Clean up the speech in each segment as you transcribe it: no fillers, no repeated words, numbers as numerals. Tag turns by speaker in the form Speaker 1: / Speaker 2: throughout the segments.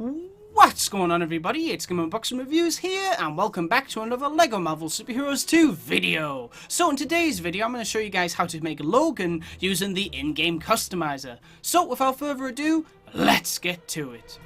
Speaker 1: What's going on, everybody? It's GameUnboxingReviews here, and welcome back to another LEGO Marvel Superheroes 2 video. So in today's video, I'm going to show you guys how to make Logan using the in-game customizer. So without further ado, let's get to it.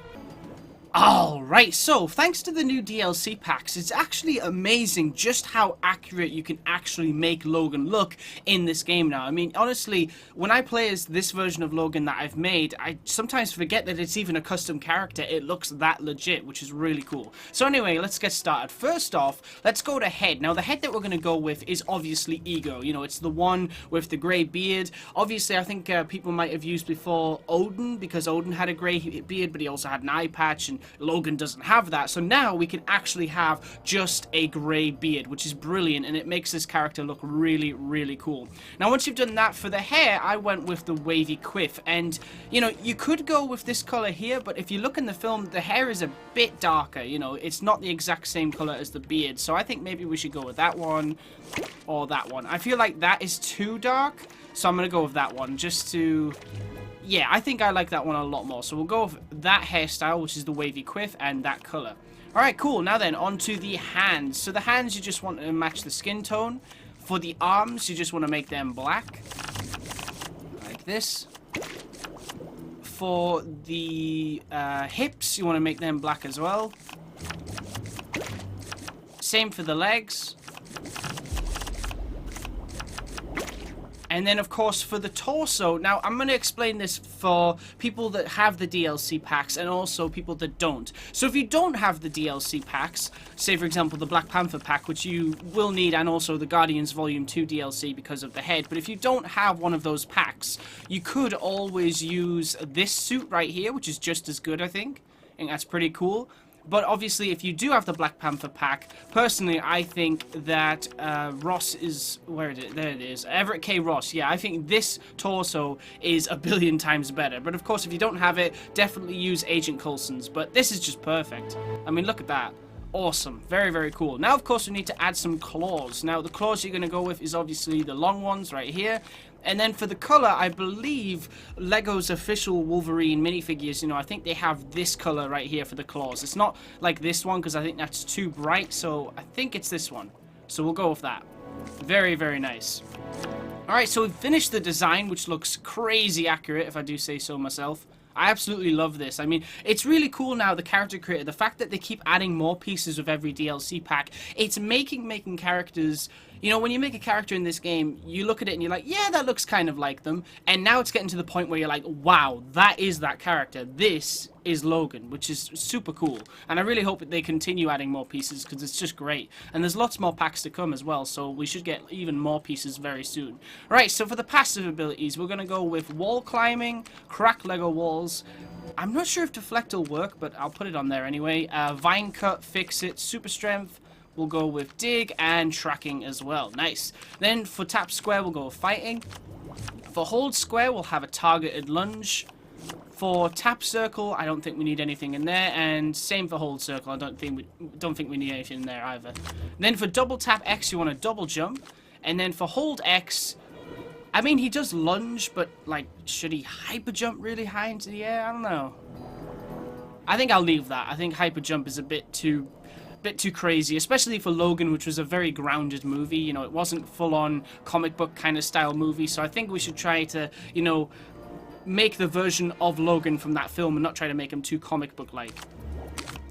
Speaker 1: Alright, so thanks to the new DLC packs, it's actually amazing just how accurate you can actually make Logan look in this game now. I mean, honestly, when I play as this version of Logan that I've made, I sometimes forget that it's even a custom character. It looks that legit, which is really cool. So anyway, let's get started. First off, let's go to head. Now, the head that we're going to go with is obviously Ego. You know, it's the one with the grey beard. Obviously, I think people might have used before Odin, because Odin had a grey beard, but he also had an eye patch, and Logan doesn't have that. So now we can actually have just a grey beard, which is brilliant, and it makes this character look really, really cool. Now, once you've done that for the hair, I went with the wavy quiff, and you know, you could go with this color here, but if you look in the film, the hair is a bit darker. You know, it's not the exact same color as the beard, so I think maybe we should go with that one or that one. I feel like that is too dark, so I'm gonna go with that one just to... yeah, I think I like that one a lot more. So we'll go with that hairstyle, which is the wavy quiff, and that color. Alright, cool. Now then, on to the hands. So the hands, you just want to match the skin tone. For the arms, you just want to make them black. Like this. For the hips, you want to make them black as well. Same for the legs. And then, of course, for the torso, now I'm going to explain this for people that have the DLC packs and also people that don't. So if you don't have the DLC packs, say, for example, the Black Panther pack, which you will need, and also the Guardians Volume 2 DLC because of the head, but if you don't have one of those packs, you could always use this suit right here, which is just as good, I think. I think that's pretty cool. But obviously, if you do have the Black Panther pack, personally, I think that Ross is... where is it? There it is. Everett K. Ross. Yeah, I think this torso is a billion times better. But of course, if you don't have it, definitely use Agent Coulson's. But this is just perfect. I mean, look at that. Awesome. Very, very cool. Now, of course, we need to add some claws. Now, the claws you're going to go with is obviously the long ones right here. And then for the color, I believe LEGO's official Wolverine minifigures, you know, I think they have this color right here for the claws. It's not like this one because I think that's too bright, so I think it's this one. So we'll go with that. Very, very nice. Alright, so we've finished the design, which looks crazy accurate, if I do say so myself. I absolutely love this. I mean, it's really cool now, the character creator. The fact that they keep adding more pieces with every DLC pack, it's making characters... you know, when you make a character in this game, you look at it and you're like, yeah, that looks kind of like them. And now it's getting to the point where you're like, wow, that is that character. This is Logan, which is super cool. And I really hope that they continue adding more pieces because it's just great. And there's lots more packs to come as well, so we should get even more pieces very soon. Right, so for the passive abilities, we're going to go with wall climbing, crack Lego walls. I'm not sure if deflect will work, but I'll put it on there anyway. Vine cut, fix it, super strength. We'll go with dig and tracking as well. Nice. Then for tap square, we'll go with fighting. For hold square, we'll have a targeted lunge. For tap circle, I don't think we need anything in there. And same for hold circle. I don't think we need anything in there either. Then for double tap X, you want to double jump. And then for hold X, I mean, he does lunge, but like, should he hyper jump really high into the air? I don't know. I think I'll leave that. I think hyper jump is a bit too crazy, especially for Logan, which was a very grounded movie. You know, it wasn't full-on comic book kind of style movie, so I think we should try to, you know, make the version of Logan from that film and not try to make him too comic book-like,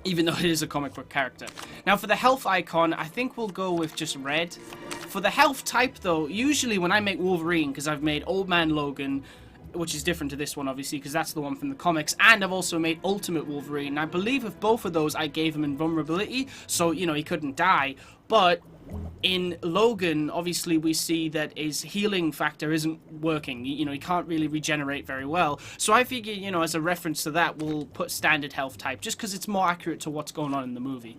Speaker 1: even though it is a comic book character. Now, for the health icon, I think we'll go with just red. For the health type, though, usually when I make Wolverine, because I've made Old Man Logan, which is different to this one, obviously, because that's the one from the comics, and I've also made Ultimate Wolverine, and I believe with both of those, I gave him invulnerability, so, you know, he couldn't die, but in Logan, obviously, we see that his healing factor isn't working. You know, he can't really regenerate very well, so I figure, you know, as a reference to that, we'll put standard health type, just because it's more accurate to what's going on in the movie.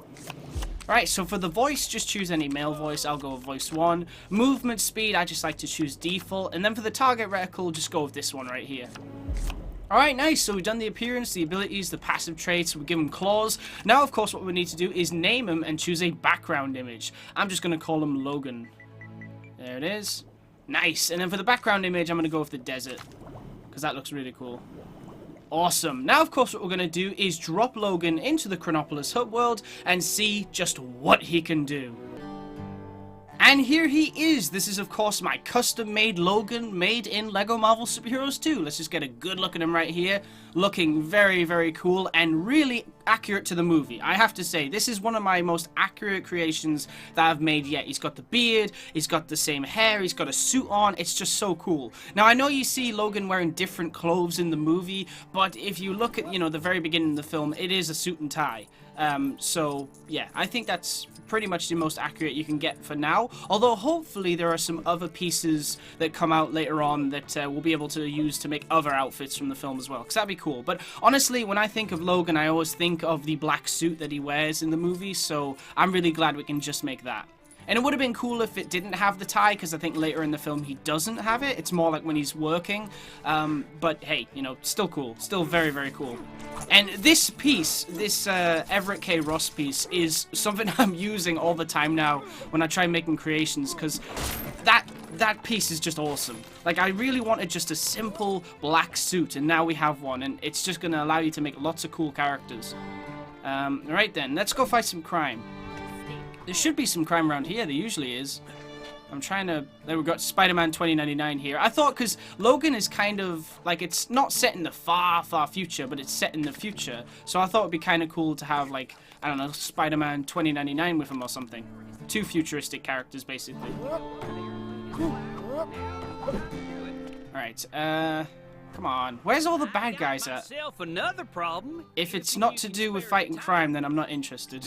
Speaker 1: Alright, so for the voice, just choose any male voice. I'll go with voice 1. Movement speed, I just like to choose default. And then for the target reticle, just go with this one right here. Alright, nice. So we've done the appearance, the abilities, the passive traits. We give him claws. Now, of course, what we need to do is name him and choose a background image. I'm just going to call him Logan. There it is. Nice. And then for the background image, I'm going to go with the desert, because that looks really cool. Awesome. Now, of course, what we're going to do is drop Logan into the Chronopolis HUB World and see just what he can do. And here he is. This is, of course, my custom-made Logan made in LEGO Marvel Superheroes 2. Let's just get a good look at him right here. Looking very, very cool and really accurate to the movie. I have to say, this is one of my most accurate creations that I've made yet. He's got the beard, he's got the same hair, he's got a suit on. It's just so cool. Now, I know you see Logan wearing different clothes in the movie, but if you look at, you know, the very beginning of the film, it is a suit and tie. So, yeah, I think that's pretty much the most accurate you can get for now. Although, hopefully, there are some other pieces that come out later on that we'll be able to use to make other outfits from the film as well, because that'd be cool. But honestly, when I think of Logan, I always think of the black suit that he wears in the movie, so I'm really glad we can just make that. And it would have been cool if it didn't have the tie, because I think later in the film he doesn't have it. It's more like when he's working. But hey, you know, still cool. Still very, very cool. And this piece, this Everett K. Ross piece, is something I'm using all the time now when I try making creations, because that piece is just awesome. Like, I really wanted just a simple black suit, and now we have one, and it's just going to allow you to make lots of cool characters. Right then, let's go fight some crime. There should be some crime around here. There usually is. I'm trying to... There, we've got Spider-Man 2099 here. I thought, because Logan is kind of... Like, it's not set in the far, far future, but it's set in the future. So I thought it'd be kind of cool to have, like, I don't know, Spider-Man 2099 with him or something. Two futuristic characters, basically. Alright, come on. Where's all the bad guys at?
Speaker 2: Another problem.
Speaker 1: If it's not to do with fighting crime, then I'm not interested.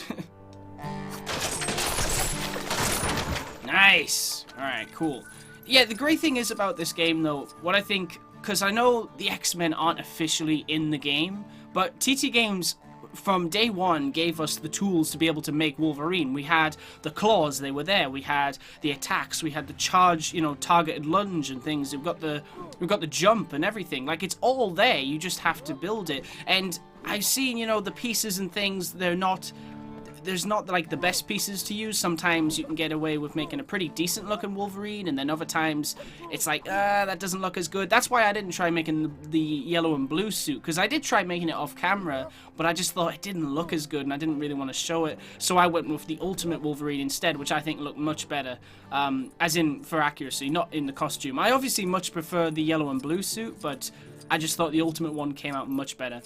Speaker 1: Nice! Alright, cool. Yeah, the great thing is about this game, though, what I think... Because I know the X-Men aren't officially in the game, but TT Games, from day one, gave us the tools to be able to make Wolverine. We had the claws, they were there. We had the attacks, we had the charge, you know, targeted lunge and things. We've got the jump and everything. Like, it's all there. You just have to build it. And I've seen, you know, the pieces and things, they're not... There's not, like, the best pieces to use. Sometimes you can get away with making a pretty decent looking Wolverine, and then other times it's like, that doesn't look as good. That's why I didn't try making the yellow and blue suit, because I did try making it off camera, but I just thought it didn't look as good, and I didn't really want to show it. So I went with the Ultimate Wolverine instead, which I think looked much better, as in for accuracy, not in the costume. I obviously much prefer the yellow and blue suit, but I just thought the Ultimate one came out much better.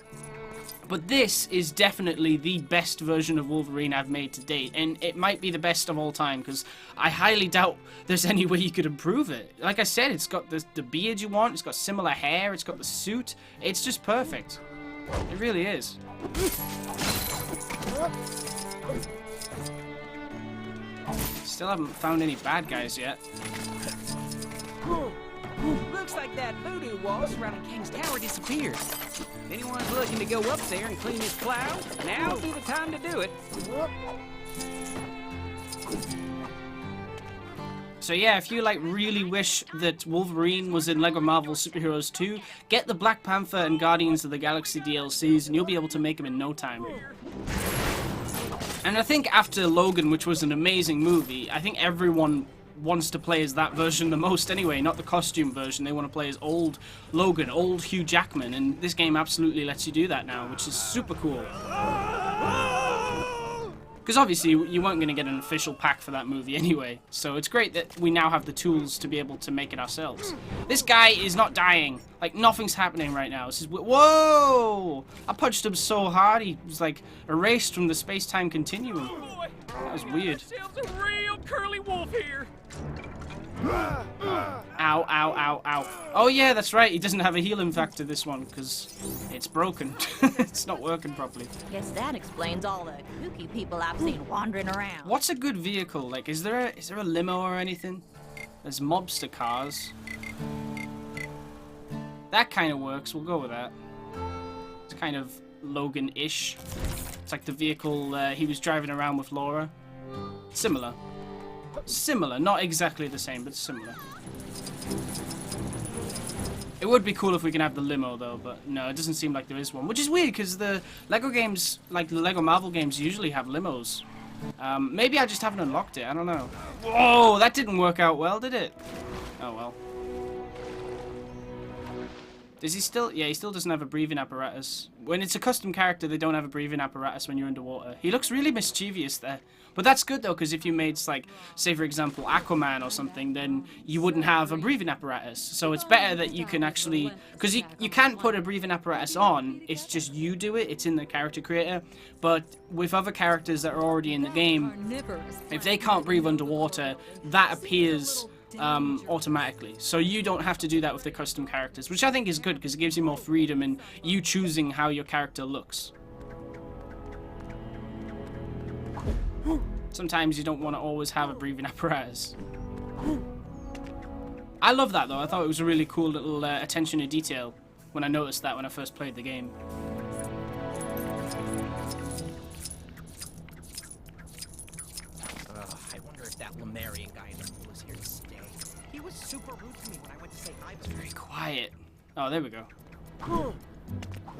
Speaker 1: But this is definitely the best version of Wolverine I've made to date, and it might be the best of all time, because I highly doubt there's any way you could improve it. Like I said, it's got the beard you want, it's got similar hair, it's got the suit, it's just perfect. It really is. Still haven't found any bad guys yet.
Speaker 2: Looks like that voodoo wall surrounding King's Tower disappeared. If anyone's looking to go up there and clean his plow, now's the time to do it.
Speaker 1: So yeah, if you like really wish that Wolverine was in LEGO Marvel Superheroes 2, get the Black Panther and Guardians of the Galaxy DLCs and you'll be able to make them in no time. And I think after Logan, which was an amazing movie, I think everyone wants to play as that version the most anyway, not the costume version. They want to play as old Logan, old Hugh Jackman, and this game absolutely lets you do that now, which is super cool. Because obviously you weren't going to get an official pack for that movie anyway, so it's great that we now have the tools to be able to make it ourselves. This guy is not dying. Like, nothing's happening right now. This is... Whoa! I punched him so hard he was like erased from the space-time continuum. That was weird.
Speaker 2: There's a real curly wolf here.
Speaker 1: Ow, ow, ow, ow. Oh yeah, that's right. He doesn't have a healing factor, this one, because it's broken. It's not working properly.
Speaker 3: Guess that explains all the kooky people I've seen wandering around.
Speaker 1: What's a good vehicle? Like, is there a limo or anything? There's mobster cars. That kind of works. We'll go with that. It's kind of Logan-ish. It's like the vehicle he was driving around with Laura. Similar. Similar, not exactly the same, but similar. It would be cool if we can have the limo, though, but no, it doesn't seem like there is one. Which is weird, because the LEGO games, like the LEGO Marvel games, usually have limos. Maybe I just haven't unlocked it, I don't know. Whoa, that didn't work out well, did it? Oh, well. Does he still? Yeah, he still doesn't have a breathing apparatus. When it's a custom character, they don't have a breathing apparatus when you're underwater. He looks really mischievous there. But that's good though, because if you made, like, say for example, Aquaman or something, then you wouldn't have a breathing apparatus. So it's better that you can actually, because you can't put a breathing apparatus on. It's just you do it. It's in the character creator. But with other characters that are already in the game, if they can't breathe underwater, that appears automatically. So you don't have to do that with the custom characters, which I think is good because it gives you more freedom in you choosing how your character looks. Sometimes you don't want to always have a breathing apparatus. I love that though. I thought it was a really cool little attention to detail when I noticed that when I first played the game.
Speaker 2: I wonder if that Lemurian guy in the pool is here to stay. He was super rude to me when I went to say hi.
Speaker 1: Very quiet. Oh, there we go.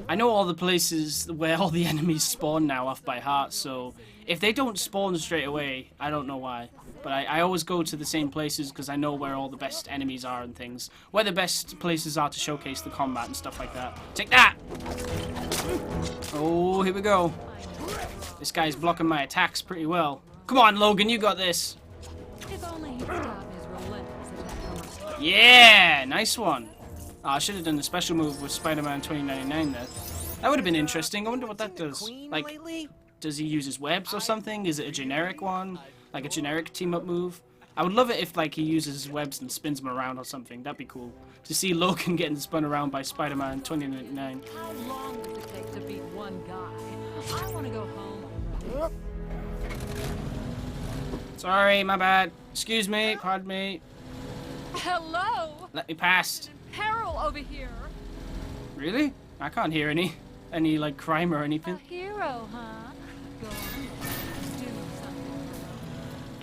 Speaker 1: I know all the places where all the enemies spawn now off by heart, so if they don't spawn straight away, I don't know why. But I always go to the same places because I know where all the best enemies are and things. Where the best places are to showcase the combat and stuff like that. Take that! Oh, here we go. This guy's blocking my attacks pretty well. Come on, Logan, you got this.
Speaker 4: If only he'd stop his relentless attack.
Speaker 1: Yeah, nice one. Oh, I should have done the special move with Spider-Man 2099 there. That would have been interesting. I wonder what that does. Like, does he use his webs or something? Is it a generic one? Like a generic team-up move? I would love it if, like, he uses his webs and spins them around or something. That'd be cool. To see Logan getting spun around by Spider-Man 2099.
Speaker 4: How long does it take to beat one guy? I want to go home.
Speaker 1: Sorry, my bad. Excuse me, pardon me.
Speaker 4: Hello?
Speaker 1: Let me past.
Speaker 4: Peril over here.
Speaker 1: Really? I can't hear any like crime or
Speaker 4: A
Speaker 1: anything.
Speaker 4: hero, huh? Go on. Do something.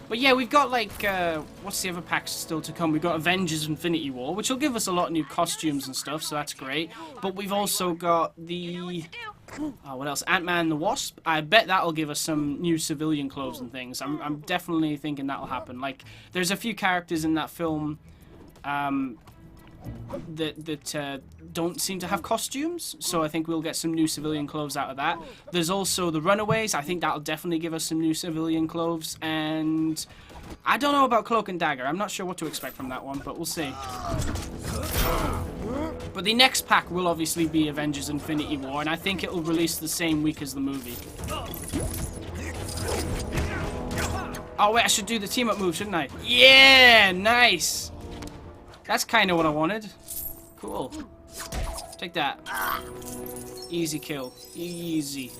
Speaker 1: But yeah, we've got like what's the other packs still to come? We've got Avengers Infinity War, which will give us a lot of new costumes and stuff, so that's great. But we've also got the what else? Ant-Man and the Wasp. I bet that'll give us some new civilian clothes and things. I'm definitely thinking that'll happen. Like, there's a few characters in that film that don't seem to have costumes, so I think we'll get some new civilian clothes out of that. There's also the Runaways. I think that'll definitely give us some new civilian clothes, and I don't know about Cloak and Dagger. I'm not sure what to expect from that one, but we'll see. But the next pack will obviously be Avengers Infinity War, and I think it will release the same week as the movie. Oh wait, I should do the team-up move, shouldn't I? Yeah, nice! That's kind of what I wanted. Cool. Take that. Easy kill. Easy.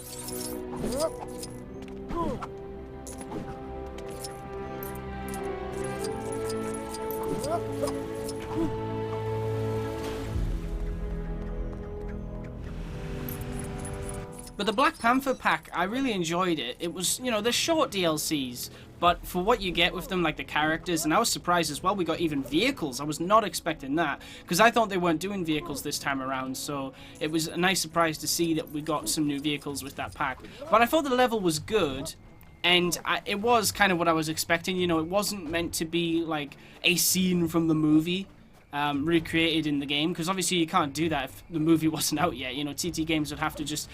Speaker 1: But the Black Panther pack, I really enjoyed it. It was, you know, they're short DLCs, but for what you get with them, like the characters, and I was surprised as well, we got even vehicles. I was not expecting that, because I thought they weren't doing vehicles this time around, so it was a nice surprise to see that we got some new vehicles with that pack. But I thought the level was good, and it was kind of what I was expecting. You know, it wasn't meant to be like a scene from the movie recreated in the game, because obviously you can't do that if the movie wasn't out yet. You know, TT Games would have to just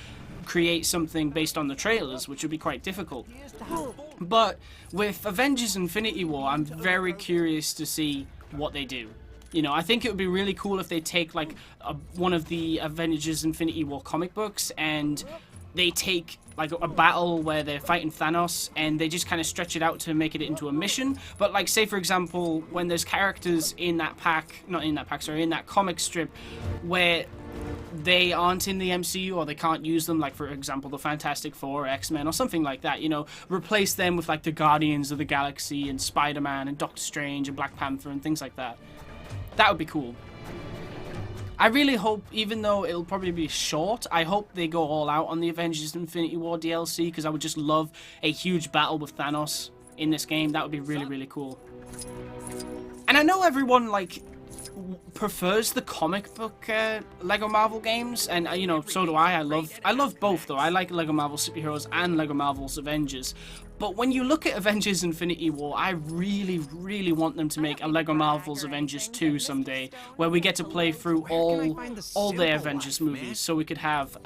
Speaker 1: create something based on the trailers, which would be quite difficult. But with Avengers Infinity War, I'm very curious to see what they do. You know, I think it would be really cool if they take like one of the Avengers Infinity War comic books and they take like a battle where they're fighting Thanos and they just kind of stretch it out to make it into a mission. But like, say for example, when there's characters in that pack, not in that pack, sorry, in that comic strip where they aren't in the MCU or they can't use them, like for example the Fantastic Four or X-Men or something like that, you know, replace them with like the Guardians of the Galaxy and Spider-Man and Doctor Strange and Black Panther and things like that. That would be cool. I really hope, even though it'll probably be short, I hope they go all out on the Avengers Infinity War DLC, because I would just love a huge battle with Thanos in this game. That would be really, really cool. And I know everyone, like, prefers the comic book Lego Marvel games, and you know, so do I. I love both though. I like Lego Marvel Superheroes and Lego Marvel's Avengers. But when you look at Avengers Infinity War, I really, really want them to make a Lego Marvel's Avengers 2 someday, where we get to play through all the Avengers movies, so we could have,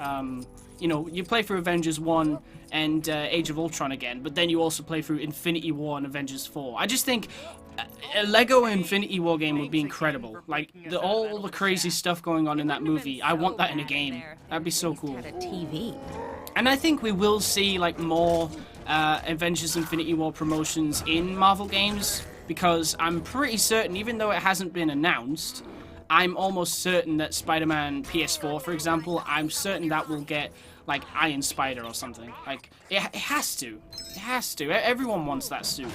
Speaker 1: you know, you play through Avengers 1 and Age of Ultron again, but then you also play through Infinity War and Avengers 4. I just think a Lego Infinity War game would be incredible. Like, all the crazy stuff going on in that movie, I want that in a game. That'd be so cool. And I think we will see, like, more Avengers Infinity War promotions in Marvel games, because I'm pretty certain, even though it hasn't been announced, I'm almost certain that Spider-Man PS4, for example, I'm certain that will get, like, Iron Spider or something. Like, it has to. It has to. Everyone wants that suit.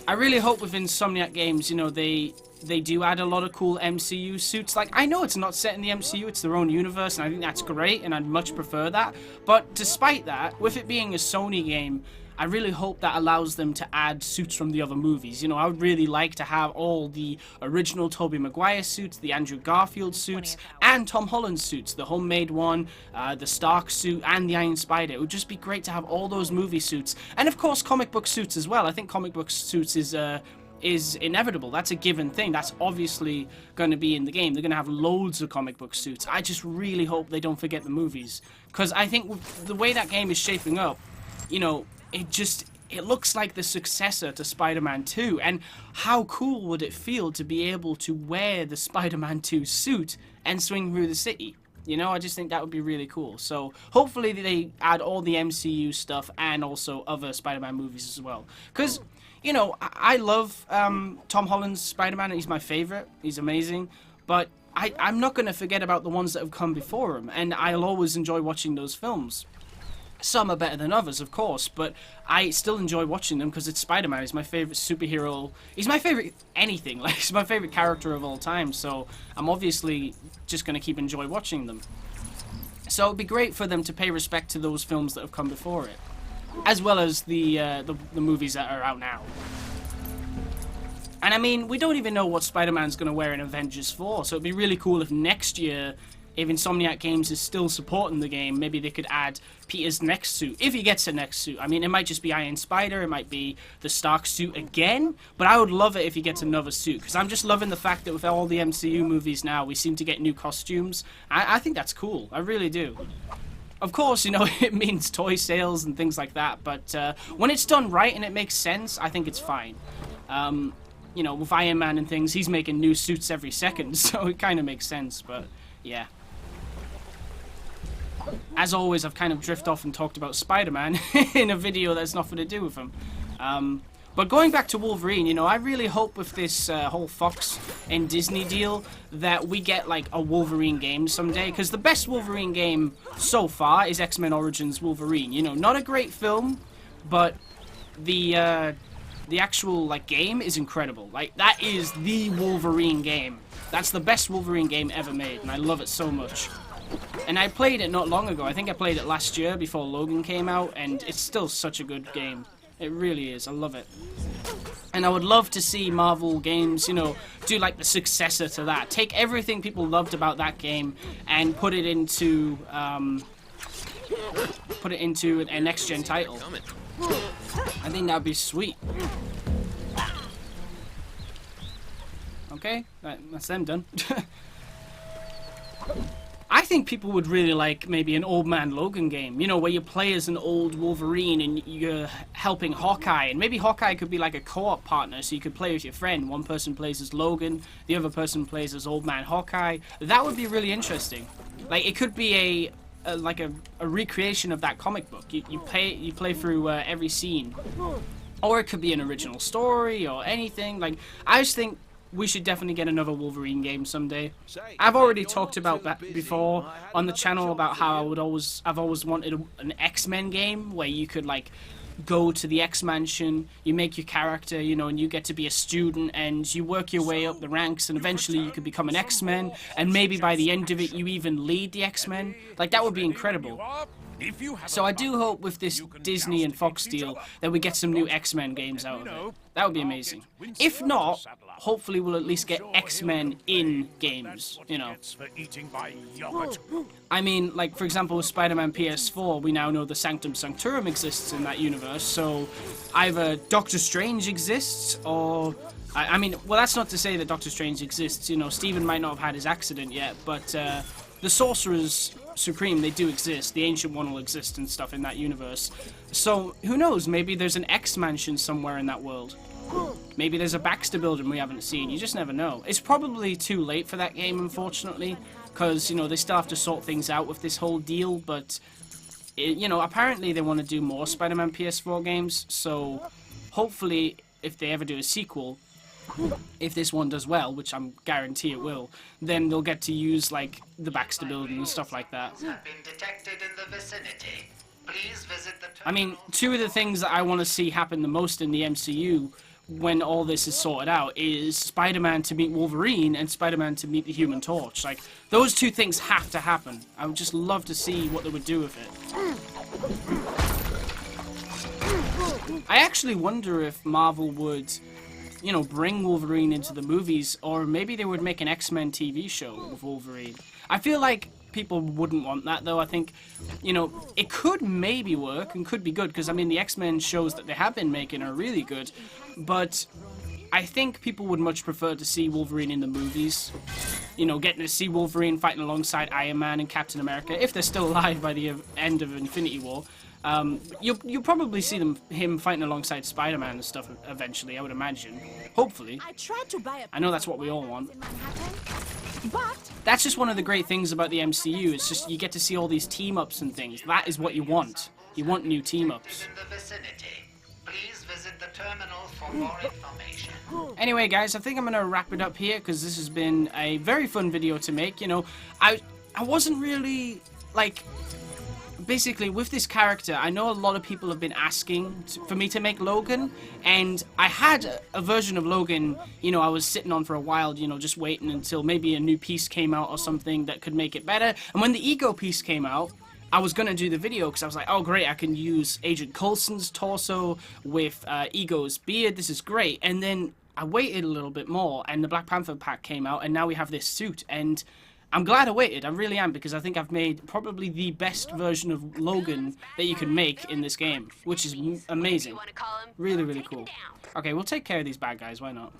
Speaker 1: I really hope with Insomniac Games, you know, they do add a lot of cool MCU suits. Like, I know it's not set in the MCU, it's their own universe, and I think that's great, and I'd much prefer that. But despite that, with it being a Sony game, I really hope that allows them to add suits from the other movies. You know, I would really like to have all the original Tobey Maguire suits, the Andrew Garfield suits, and Tom Holland suits, the homemade one, the Stark suit, and the Iron Spider. It would just be great to have all those movie suits. And of course, comic book suits as well. I think comic book suits is inevitable. That's a given thing. That's obviously going to be in the game. They're going to have loads of comic book suits. I just really hope they don't forget the movies, because I think with the way that game is shaping up, you know, it looks like the successor to Spider-Man 2, and how cool would it feel to be able to wear the Spider-Man 2 suit and swing through the city? You know, I just think that would be really cool. So hopefully they add all the MCU stuff and also other Spider-Man movies as well, because, you know, I love Tom Holland's Spider-Man. He's my favorite. He's amazing. But I'm not going to forget about the ones that have come before him, and I'll always enjoy watching those films. Some are better than others, of course, but I still enjoy watching them because it's Spider-Man. He's my favorite superhero. He's my favorite anything. Like, he's my favorite character of all time, so I'm obviously just going to keep enjoy watching them. So it'd be great for them to pay respect to those films that have come before it, as well as the movies that are out now. And I mean, we don't even know what Spider-Man's going to wear in Avengers 4, so it'd be really cool if next year, if Insomniac Games is still supporting the game, maybe they could add Peter's next suit, if he gets a next suit. I mean, it might just be Iron Spider, it might be the Stark suit again, but I would love it if he gets another suit, because I'm just loving the fact that with all the MCU movies now, we seem to get new costumes. I think that's cool, I really do. Of course, you know, it means toy sales and things like that, but when it's done right and it makes sense, I think it's fine. You know, with Iron Man and things, he's making new suits every second, so it kind of makes sense, but yeah. As always, I've kind of drifted off and talked about Spider-Man in a video that's nothing to do with him. But going back to Wolverine, you know, I really hope with this whole Fox and Disney deal that we get, like, a Wolverine game someday. Because the best Wolverine game so far is X-Men Origins Wolverine. You know, not a great film, but the actual, like, game is incredible. Like, that is the Wolverine game. That's the best Wolverine game ever made, and I love it so much. And I played it not long ago. I think I played it last year before Logan came out, and it's still such a good game. It really is. I love it. And I would love to see Marvel games, you know, do like the successor to that. Take everything people loved about that game and put it into a next-gen title. I think that'd be sweet. Okay, that's them done. I think people would really like maybe an Old Man Logan game, you know, where you play as an old Wolverine and you're helping Hawkeye, and maybe Hawkeye could be like a co-op partner, so you could play with your friend. One person plays as Logan, the other person plays as Old Man Hawkeye. That would be really interesting. Like, it could be a recreation of that comic book. You play through every scene, or it could be an original story or anything. Like, I just think we should definitely get another Wolverine game someday. I've already talked about that before on the channel, about how I've always wanted an X-Men game where you could, like, go to the X-Mansion, you make your character, you know, and you get to be a student and you work your way up the ranks, and eventually you could become an X-Men, and maybe by the end of it you even lead the X-Men. Like, that would be incredible. So I do hope with this Disney and Fox deal that we get some new X-Men games out of it. That would be amazing. If not, hopefully we'll at least get X-Men in games, you know. I mean, like, for example, with Spider-Man PS4, we now know the Sanctum Sanctorum exists in that universe, so either Doctor Strange exists, or... I mean, well, that's not to say that Doctor Strange exists, you know, Stephen might not have had his accident yet, but the Sorcerers Supreme, they do exist, the Ancient One will exist and stuff in that universe. So, who knows, maybe there's an X-Mansion somewhere in that world. Maybe there's a Baxter building we haven't seen, you just never know. It's probably too late for that game, unfortunately, because, you know, they still have to sort things out with this whole deal, but, you know, apparently they want to do more Spider-Man PS4 games, so hopefully, if they ever do a sequel, if this one does well, which I'm guarantee it will, then they'll get to use, like, the Baxter building and stuff like that.
Speaker 5: Have been detected in the vicinity. Please visit the
Speaker 1: I mean, two of the things that I want to see happen the most in the MCU when all this is sorted out is Spider-Man to meet Wolverine and Spider-Man to meet the Human Torch. Like, those two things have to happen. I would just love to see what they would do with it. I actually wonder if Marvel would, you know, bring Wolverine into the movies, or maybe they would make an X-Men TV show with Wolverine. I feel like people wouldn't want that, though. I think, you know, it could maybe work and could be good, because, I mean, the X-Men shows that they have been making are really good, but I think people would much prefer to see Wolverine in the movies. You know, getting to see Wolverine fighting alongside Iron Man and Captain America, if they're still alive by the end of Infinity War. You'll probably see him fighting alongside Spider-Man and stuff eventually, I would imagine. Hopefully. I know that's what we all want. That's just one of the great things about the MCU. It's just you get to see all these team-ups and things. That is what you want. You want new team-ups.
Speaker 5: Please visit the terminal for more information.
Speaker 1: Anyway, guys, I think I'm going to wrap it up here, because this has been a very fun video to make. You know, I wasn't really, like... Basically, with this character, I know a lot of people have been asking for me to make Logan, and I had a version of Logan, you know, I was sitting on for a while, you know, just waiting until maybe a new piece came out or something that could make it better. And when the Ego piece came out, I was going to do the video because I was like, oh great, I can use Agent Coulson's torso with Ego's beard, this is great. And then I waited a little bit more, and the Black Panther pack came out, and now we have this suit, and I'm glad I waited, I really am, because I think I've made probably the best version of Logan that you can make in this game, which is amazing. Really, really cool. Okay, we'll take care of these bad guys, why not?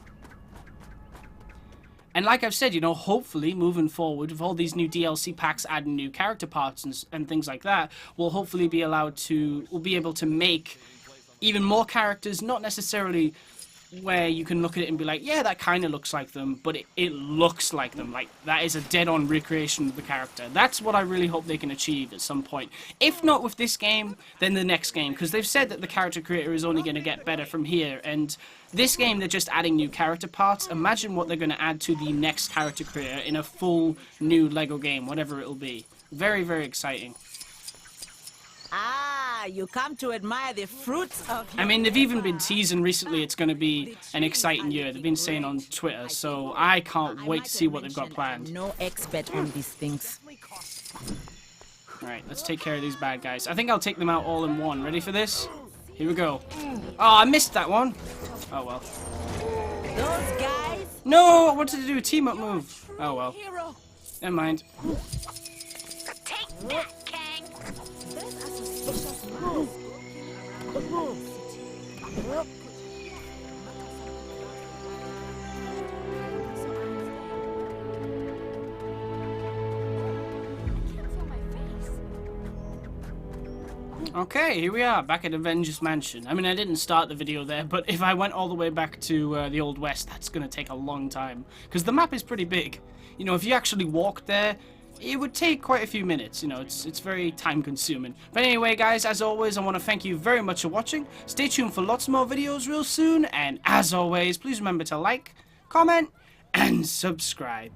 Speaker 1: And like I've said, you know, hopefully, moving forward, with all these new DLC packs adding new character parts and things like that, we'll hopefully be we'll be able to make even more characters, not necessarily where you can look at it and be like, yeah, that kind of looks like them, but it looks like them. Like, that is a dead-on recreation of the character. That's what I really hope they can achieve at some point. If not with this game, then the next game, because they've said that the character creator is only going to get better from here, and this game, they're just adding new character parts. Imagine what they're going to add to the next character creator in a full new LEGO game, whatever it'll be. Very, very exciting.
Speaker 6: Ah, you come to admire the fruits of...
Speaker 1: I mean, they've even been teasing recently it's going to be an exciting year. They've been saying on Twitter, so I can't wait to see what they've got planned.
Speaker 6: No expert on these things.
Speaker 1: Alright, let's take care of these bad guys. I think I'll take them out all in one. Ready for this? Here we go. Oh, I missed that one. Oh, well.
Speaker 6: Those guys...
Speaker 1: No, I wanted to do a team-up move. Oh, well. Never mind.
Speaker 3: Take that, Kang!
Speaker 1: Okay, here we are, back at Avengers Mansion. I mean, I didn't start the video there, but if I went all the way back to the Old West, that's going to take a long time. Because the map is pretty big. You know, if you actually walked there, it would take quite a few minutes. You know, it's very time-consuming. But anyway, guys, as always, I want to thank you very much for watching. Stay tuned for lots more videos real soon. And as always, please remember to like, comment, and subscribe.